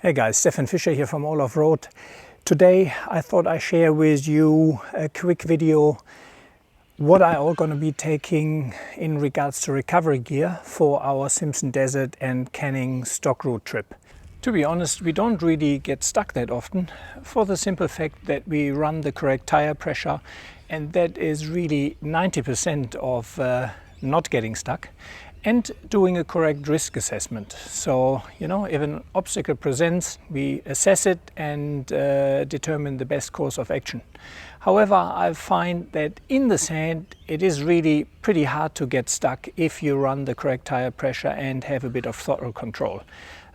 Hey guys, Stefan Fischer here from All Off Road. Today I thought I'd share with you a quick video what I all going to be taking in regards to recovery gear for our Simpson Desert and Canning stock route trip. To be honest, we don't really get stuck that often for the simple fact that we run the correct tire pressure, and that is really 90% of not getting stuck, and doing a correct risk assessment. So, if an obstacle presents, we assess it and determine the best course of action. However, I find that in the sand, it is really pretty hard to get stuck if you run the correct tire pressure and have a bit of throttle control.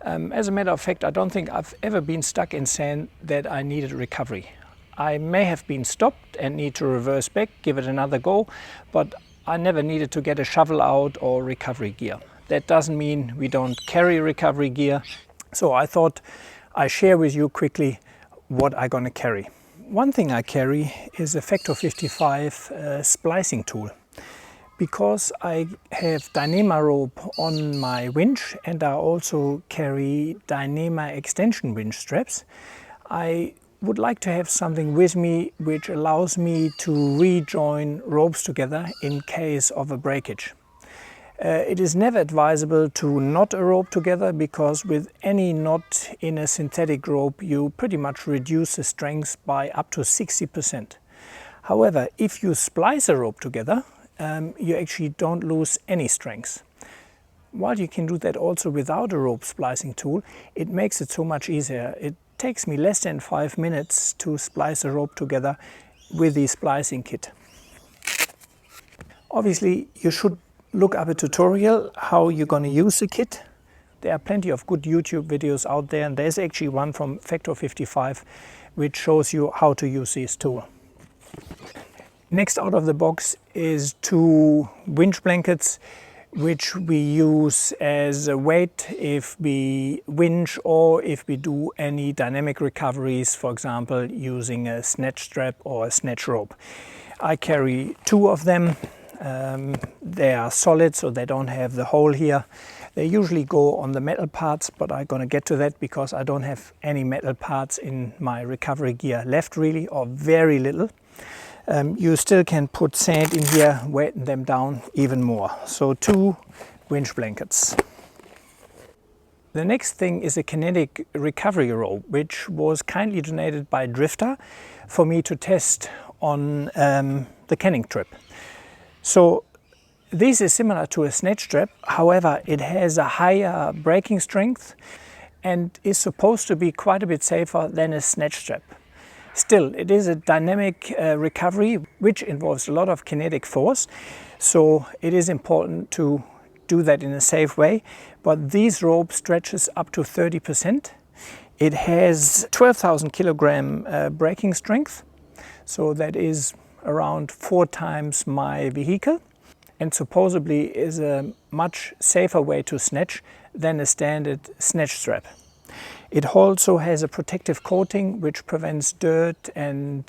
As a matter of fact, I don't think I've ever been stuck in sand that I needed recovery. I may have been stopped and need to reverse back, give it another go, but I never needed to get a shovel out or recovery gear. That doesn't mean we don't carry recovery gear. So I thought I'd share with you quickly what I'm gonna carry. One thing I carry is a Factor 55 splicing tool. Because I have Dyneema rope on my winch and I also carry Dyneema extension winch straps, I would like to have something with me which allows me to rejoin ropes together in case of a breakage. It is never advisable to knot a rope together, because with any knot in a synthetic rope you pretty much reduce the strength by up to 60%. However, if you splice a rope together, you actually don't lose any strength. While you can do that also without a rope splicing tool, it makes it so much easier. It takes me less than 5 minutes to splice a rope together with the splicing kit. Obviously, you should look up a tutorial how you're going to use the kit. There are plenty of good YouTube videos out there, and there's actually one from Factor 55 which shows you how to use this tool. Next out of the box is 2 winch blankets, which we use as a weight if we winch or if we do any dynamic recoveries, for example using a snatch strap or a snatch rope. I carry 2 of them. They are solid, so they don't have the hole here. They usually go on the metal parts, but I'm gonna get to that because I don't have any metal parts in my recovery gear left really, or very little. You still can put sand in here, weighten them down even more. So 2 winch blankets. The next thing is a Kinetic recovery rope, which was kindly donated by Drifta for me to test on the Canning trip. So this is similar to a snatch strap, however it has a higher braking strength and is supposed to be quite a bit safer than a snatch strap. Still, it is a dynamic recovery which involves a lot of kinetic force, so it is important to do that in a safe way. But these rope stretches up to 30%. It has 12,000 kilogram braking strength, so that is around 4 times my vehicle, and supposedly is a much safer way to snatch than a standard snatch strap. It also has a protective coating which prevents dirt and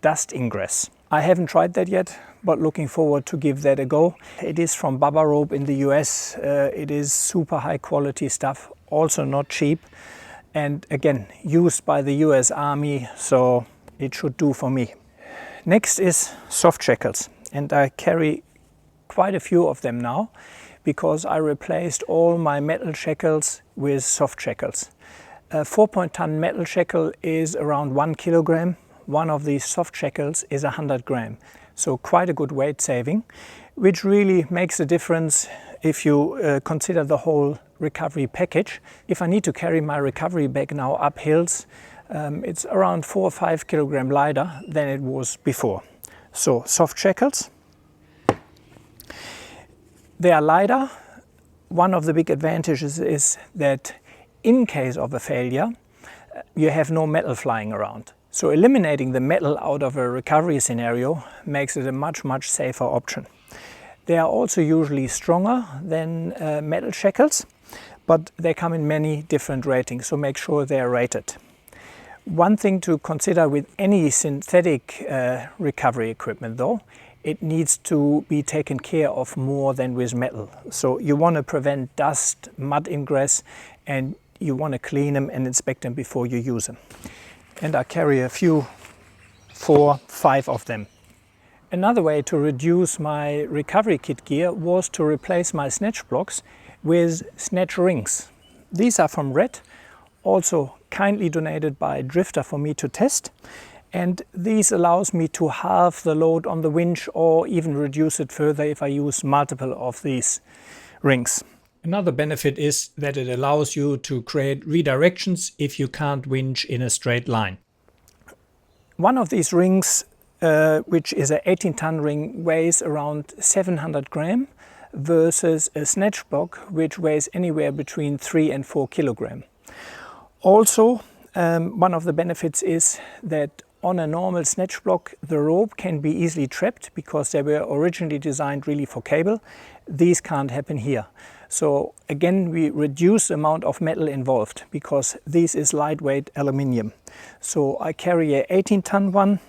dust ingress. I haven't tried that yet, but looking forward to give that a go. It is from Bubba rope in the US. It is super high quality stuff, also not cheap, and again used by the US Army, so it should do for me. Next is soft shackles, and I carry quite a few of them now because I replaced all my metal shackles with soft shackles. A 4-ton metal shackle is around 1 kilogram. One of these soft shackles is 100 gram. So quite a good weight saving, which really makes a difference if you consider the whole recovery package. If I need to carry my recovery bag now up hills, it's around 4 or 5 kilogram lighter than it was before. So soft shackles. They are lighter. One of the big advantages is that in case of a failure, you have no metal flying around. So eliminating the metal out of a recovery scenario makes it a much safer option. They are also usually stronger than metal shackles, but they come in many different ratings, so make sure they are rated. One thing to consider with any synthetic recovery equipment though, it needs to be taken care of more than with metal. So you want to prevent dust, mud ingress, and you want to clean them and inspect them before you use them. And I carry a few, 4, 5 of them. Another way to reduce my recovery kit gear was to replace my snatch blocks with Snatch Rings. These are from Red, also kindly donated by Drifta for me to test. And these allows me to halve the load on the winch or even reduce it further if I use multiple of these rings. Another benefit is that it allows you to create redirections if you can't winch in a straight line. One of these rings, which is an 18-ton ring, weighs around 700 grams versus a snatch block which weighs anywhere between 3 and 4 kilograms. Also, one of the benefits is that on a normal snatch block the rope can be easily trapped because they were originally designed really for cable. These can't happen here. So again, we reduce the amount of metal involved because this is lightweight aluminium. So I carry a 18-ton one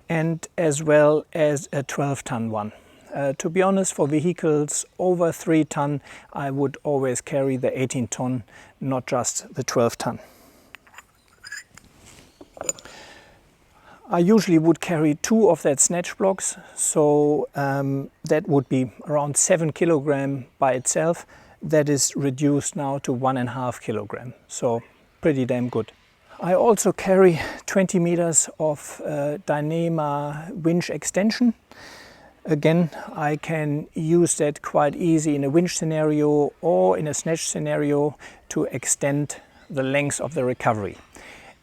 and as well as a 12-ton one. To be honest, for vehicles over 3 ton, I would always carry the 18-ton, not just the 12-ton. I usually would carry 2 of that snatch blocks, so that would be around 7 kilograms by itself. That is reduced now to 1.5 kilograms, so pretty damn good. I also carry 20 meters of Dyneema winch extension. Again, I can use that quite easy in a winch scenario or in a snatch scenario to extend the length of the recovery.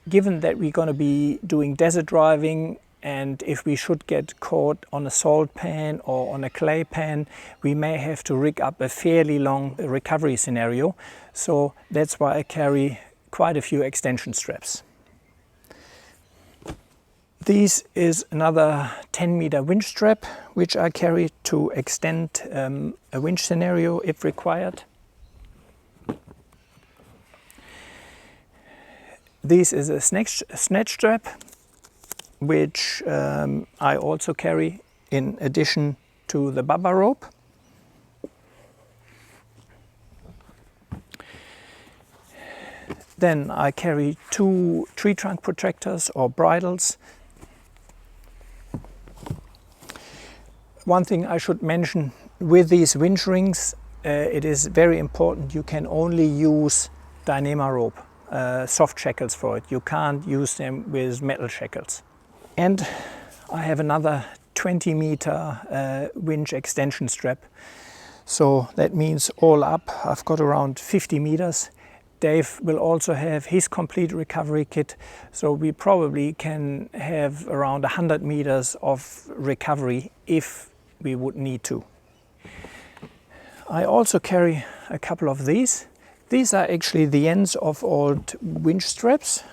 Given that we're going to be doing desert driving, and if we should get caught on a salt pan or on a clay pan, we may have to rig up a fairly long recovery scenario. So that's why I carry quite a few extension straps. This is another 10-meter winch strap, which I carry to extend a winch scenario if required. This is a snatch strap, which I also carry in addition to the Bubba rope. Then I carry 2 tree trunk protectors or bridles. One thing I should mention with these winch rings, it is very important you can only use Dyneema rope. Soft shackles for it. You can't use them with metal shackles. And I have another 20-meter winch extension strap. So that means all up I've got around 50 meters. Dave will also have his complete recovery kit, so we probably can have around 100 meters of recovery if we would need to. I also carry a couple of these. These are actually the ends of old winch straps.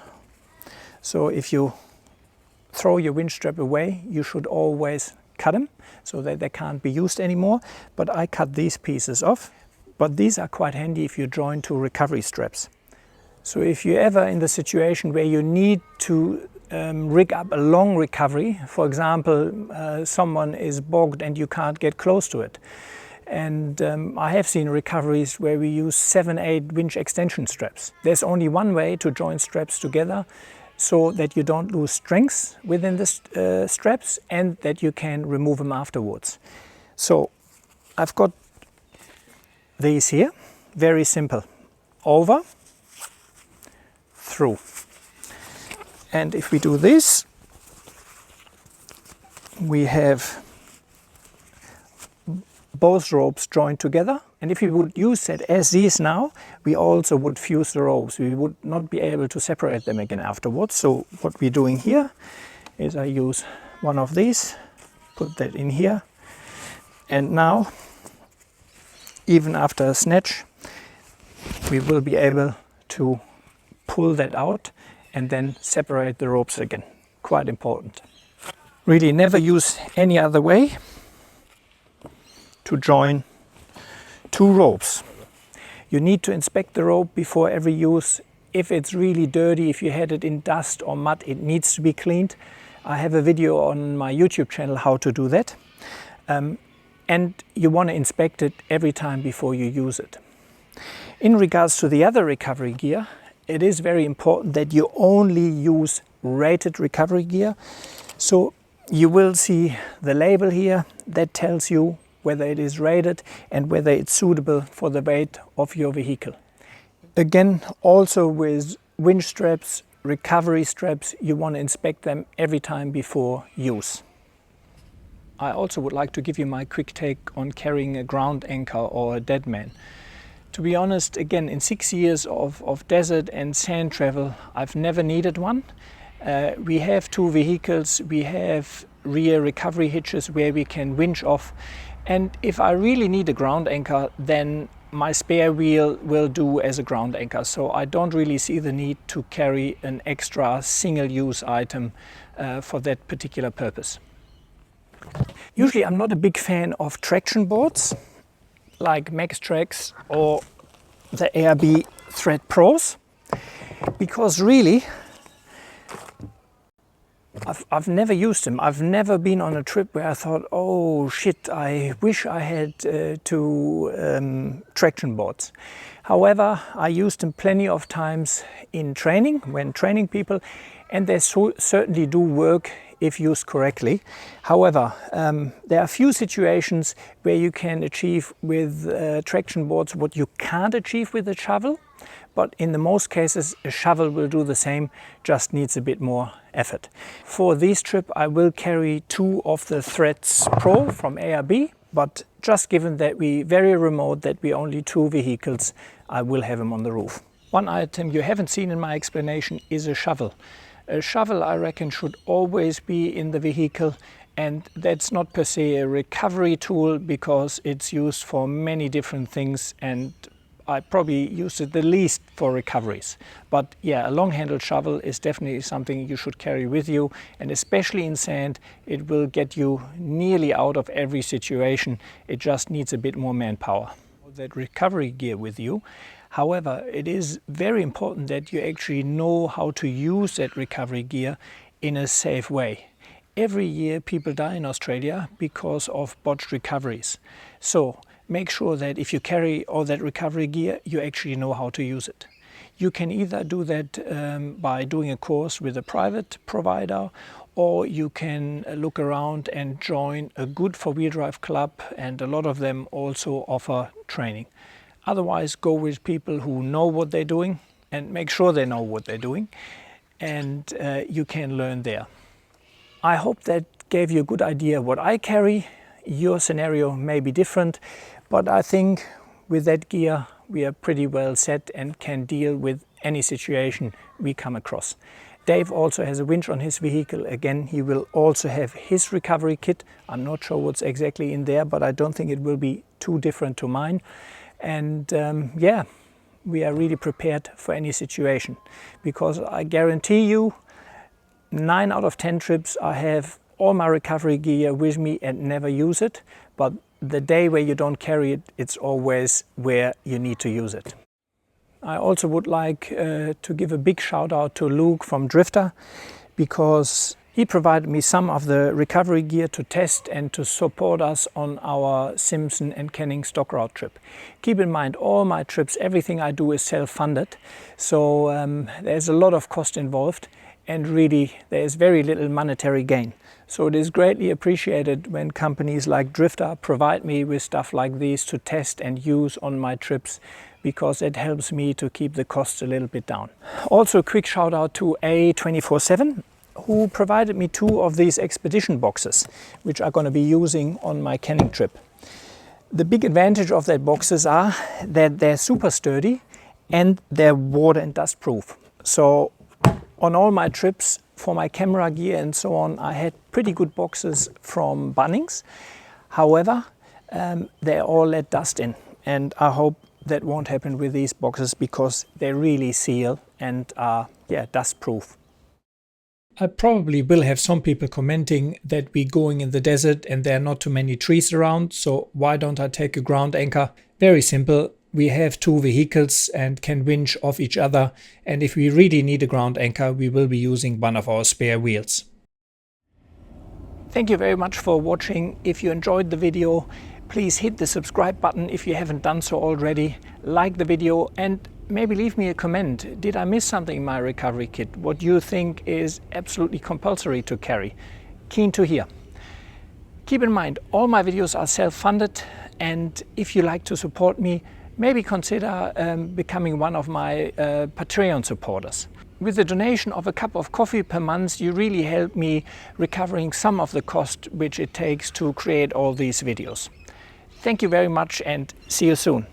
So if you throw your winch strap away, you should always cut them so that they can't be used anymore. But I cut these pieces off. But these are quite handy if you join 2 recovery straps. So if you're ever in the situation where you need to rig up a long recovery, for example, someone is bogged and you can't get close to it. And I have seen recoveries where we use 7-8 winch extension straps. There's only one way to join straps together so that you don't lose strength within the straps and that you can remove them afterwards. So I've got these here, very simple, over, through. And if we do this, we have both ropes joined together, and if we would use that as these now, we also would fuse the ropes. We would not be able to separate them again afterwards. So what we're doing here is I use one of these, put that in here, and now even after a snatch we will be able to pull that out and then separate the ropes again. Quite important. Really never use any other way to join 2 ropes. You need to inspect the rope before every use. If it's really dirty, if you had it in dust or mud, it needs to be cleaned. I have a video on my YouTube channel how to do that. And you want to inspect it every time before you use it. In regards to the other recovery gear, it is very important that you only use rated recovery gear. So you will see the label here that tells you whether it is rated and whether it's suitable for the weight of your vehicle. Again, also with winch straps, recovery straps, you want to inspect them every time before use. I also would like to give you my quick take on carrying a ground anchor or a dead man. To be honest, again, in 6 years of desert and sand travel, I've never needed one. We have 2 vehicles, we have rear recovery hitches where we can winch off, and if I really need a ground anchor, then my spare wheel will do as a ground anchor, so I don't really see the need to carry an extra single-use item for that particular purpose. Usually I'm not a big fan of traction boards like MaxTrax or the ARB Thread Pros, because really I've never used them. I've never been on a trip where I thought, oh shit, I wish I had 2 traction boards. However, I used them plenty of times in training, when training people, and they certainly do work if used correctly. However, there are few situations where you can achieve with traction boards what you can't achieve with a shovel, but in the most cases a shovel will do the same, just needs a bit more effort. For this trip I will carry 2 of the Threads Pro from ARB, but just given that we very remote, that we only 2 vehicles, I will have them on the roof. One item you haven't seen in my explanation is a shovel. A shovel, I reckon, should always be in the vehicle, and that's not per se a recovery tool because it's used for many different things, and I probably use it the least for recoveries. But yeah, a long-handled shovel is definitely something you should carry with you, and especially in sand, it will get you nearly out of every situation. It just needs a bit more manpower. That recovery gear with you. However, it is very important that you actually know how to use that recovery gear in a safe way. Every year people die in Australia because of botched recoveries. So make sure that if you carry all that recovery gear, you actually know how to use it. You can either do that by doing a course with a private provider, or you can look around and join a good four-wheel drive club, and a lot of them also offer training. Otherwise, go with people who know what they're doing and make sure they know what they're doing, and you can learn there. I hope that gave you a good idea what I carry. Your scenario may be different, but I think with that gear we are pretty well set and can deal with any situation we come across. Dave also has a winch on his vehicle. Again, he will also have his recovery kit. I'm not sure what's exactly in there, but I don't think it will be too different to mine. And yeah, we are really prepared for any situation, because I guarantee you 9 out of 10 trips I have all my recovery gear with me and never use it, but the day where you don't carry it, it's always where you need to use it. I also would like to give a big shout out to Luke from Drifta, because he provided me some of the recovery gear to test and to support us on our Simpson and Canning stock route trip. Keep in mind, all my trips, everything I do is self-funded, so there's a lot of cost involved, and really there is very little monetary gain. So it is greatly appreciated when companies like Drifta provide me with stuff like these to test and use on my trips, because it helps me to keep the costs a little bit down. Also a quick shout out to A247, who provided me 2 of these expedition boxes, which I'm going to be using on my Canning trip. The big advantage of that boxes are that they're super sturdy and they're water and dust proof. So on all my trips for my camera gear and so on, I had pretty good boxes from Bunnings. However, they all let dust in, and I hope that won't happen with these boxes, because they really seal and are dust proof. I probably will have some people commenting that we're going in the desert and there are not too many trees around, so why don't I take a ground anchor? Very simple. We have 2 vehicles and can winch off each other, and if we really need a ground anchor, we will be using one of our spare wheels. Thank you very much for watching. If you enjoyed the video, Please hit the subscribe button if you haven't done so already, like the video, and maybe leave me a comment. Did I miss something in my recovery kit? What you think is absolutely compulsory to carry? Keen to hear. Keep in mind, all my videos are self-funded, and if you like to support me, maybe consider becoming one of my Patreon supporters. With the donation of a cup of coffee per month, you really help me recovering some of the cost which it takes to create all these videos. Thank you very much and see you soon.